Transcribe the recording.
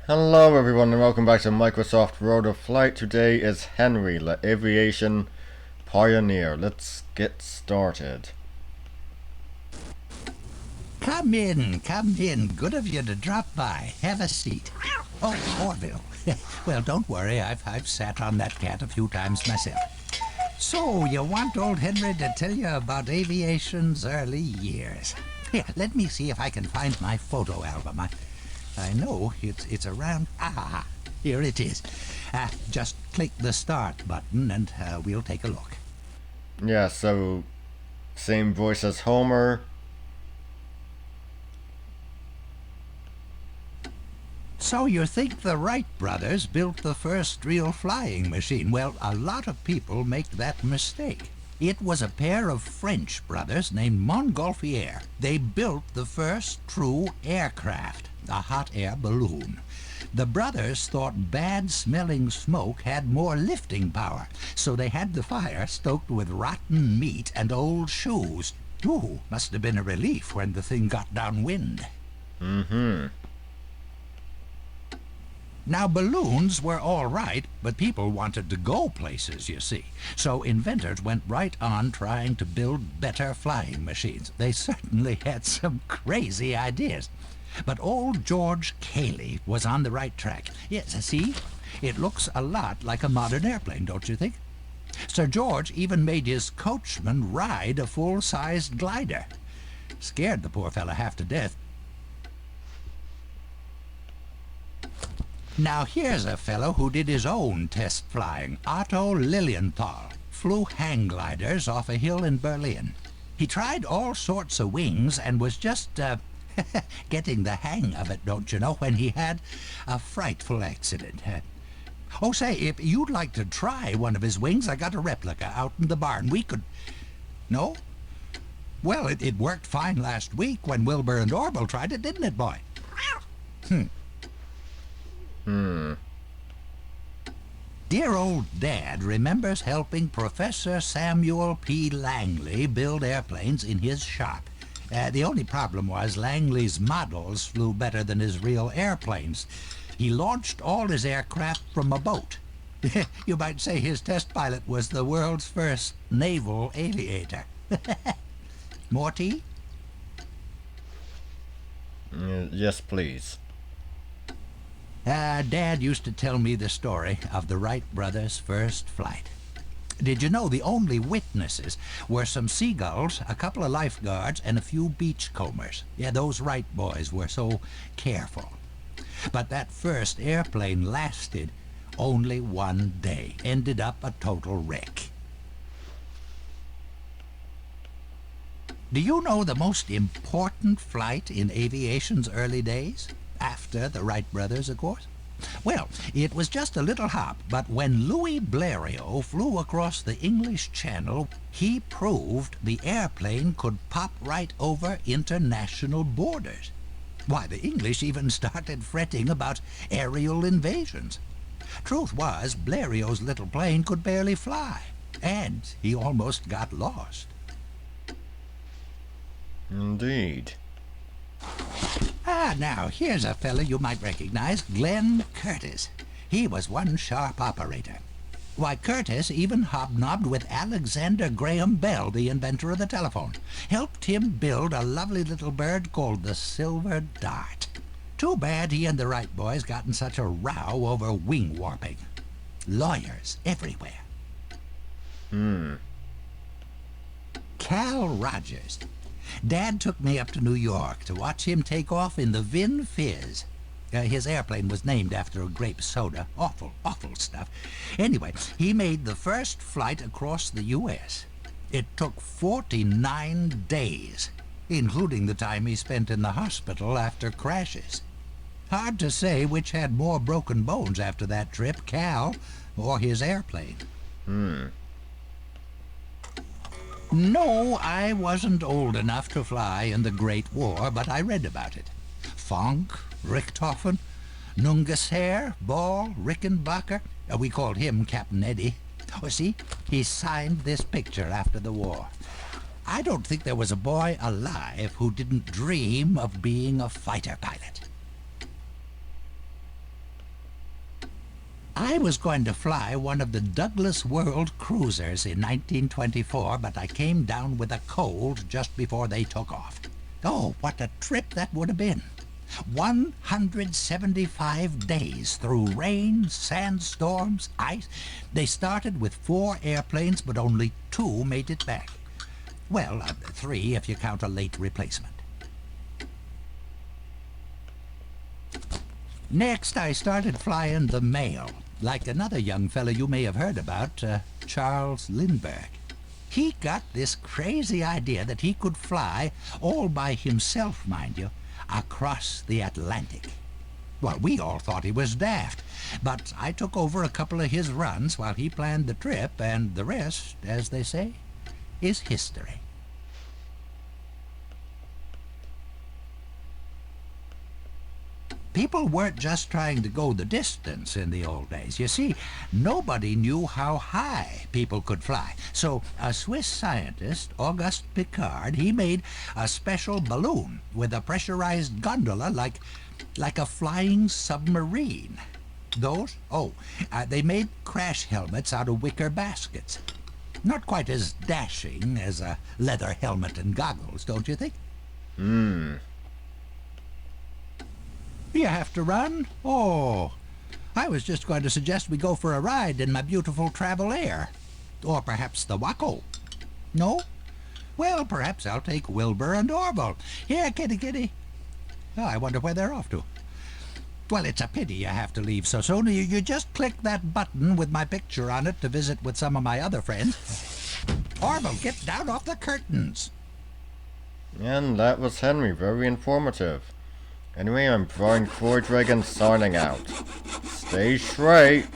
Hello everyone and welcome back to Microsoft Road of Flight. Today is Henry, the Aviation Pioneer. Let's get started. Come in, come in. Good of you to drop by. Have a seat. Oh, Orville. Well, don't worry. I've sat on that cat a few times myself. So, you want old Henry to tell you about aviation's early years. Here, let me see if I can find my photo album. I know it's around. Ah, here it is. Just click the start button and we'll take a look. Yeah, so same voice as Homer. So you think the Wright brothers built the first real flying machine? Well, a lot of people make that mistake. It was a pair of French brothers named Montgolfier. They built the first true aircraft, a hot air balloon. The brothers thought bad-smelling smoke had more lifting power, so they had the fire stoked with rotten meat and old shoes. Ooh, must have been a relief when the thing got downwind. Now, balloons were all right, but people wanted to go places, you see. So inventors went right on trying to build better flying machines. They certainly had some crazy ideas. But old George Cayley was on the right track. Yes, see? It looks a lot like a modern airplane, don't you think? Sir George even made his coachman ride a full-sized glider. Scared the poor fella half to death. Now here's a fellow who did his own test flying. Otto Lilienthal flew hang gliders off a hill in Berlin. He tried all sorts of wings and was just getting the hang of it, don't you know, when he had a frightful accident. Oh, say, if you'd like to try one of his wings, I got a replica out in the barn. We could... No? Well, it worked fine last week when Wilbur and Orville tried it, didn't it, boy? Dear old Dad remembers helping Professor Samuel P. Langley build airplanes in his shop. The only problem was Langley's models flew better than his real airplanes. He launched all his aircraft from a boat. You might say his test pilot was the world's first naval aviator. More tea? Yes, please. Dad used to tell me the story of the Wright brothers' first flight. Did you know the only witnesses were some seagulls, a couple of lifeguards, and a few beachcombers? Yeah, those Wright boys were so careful. But that first airplane lasted only one day, ended up a total wreck. Do you know the most important flight in aviation's early days? After the Wright brothers, of course. Well, it was just a little hop, but when Louis Blériot flew across the English Channel, he proved the airplane could pop right over international borders. Why, the English even started fretting about aerial invasions. Truth was, Blériot's little plane could barely fly, and he almost got lost. Indeed. Now, here's a fella you might recognize, Glenn Curtis. He was one sharp operator. Why, Curtis even hobnobbed with Alexander Graham Bell, the inventor of the telephone. Helped him build a lovely little bird called the Silver Dart. Too bad he and the Wright boys got in such a row over wing warping. Lawyers everywhere. Cal Rogers. Dad took me up to New York to watch him take off in the Vin Fizz. His airplane was named after a grape soda. Awful, awful stuff. Anyway, he made the first flight across the U.S. It took 49 days, including the time he spent in the hospital after crashes. Hard to say which had more broken bones after that trip, Cal or his airplane. No, I wasn't old enough to fly in the Great War, but I read about it. Fonck, Richthofen, Nungesser, Ball, Rickenbacker. We called him Captain Eddie. Oh, see, he signed this picture after the war. I don't think there was a boy alive who didn't dream of being a fighter pilot. I was going to fly one of the Douglas World cruisers in 1924, but I came down with a cold just before they took off. Oh, what a trip that would have been. 175 days through rain, sandstorms, ice. They started with 4 airplanes, but only 2 made it back. Well, 3 if you count a late replacement. Next, I started flying the Mail, like another young fellow you may have heard about, Charles Lindbergh. He got this crazy idea that he could fly, all by himself, mind you, across the Atlantic. Well, we all thought he was daft, but I took over a couple of his runs while he planned the trip, and the rest, as they say, is history. People weren't just trying to go the distance in the old days. You see, nobody knew how high people could fly. So a Swiss scientist, Auguste Piccard, he made a special balloon with a pressurized gondola like a flying submarine. Those? They made crash helmets out of wicker baskets. Not quite as dashing as a leather helmet and goggles, don't you think? You have to run? Oh, I was just going to suggest we go for a ride in my beautiful Travel Air. Or perhaps the Waco. No? Well, perhaps I'll take Wilbur and Orville. Here, kitty, kitty. Oh, I wonder where they're off to. Well, it's a pity you have to leave so soon. You just click that button with my picture on it to visit with some of my other friends. Orville, get down off the curtains. And that was Henry, very informative. Anyway, I'm Brian Croydregan signing out. Stay straight.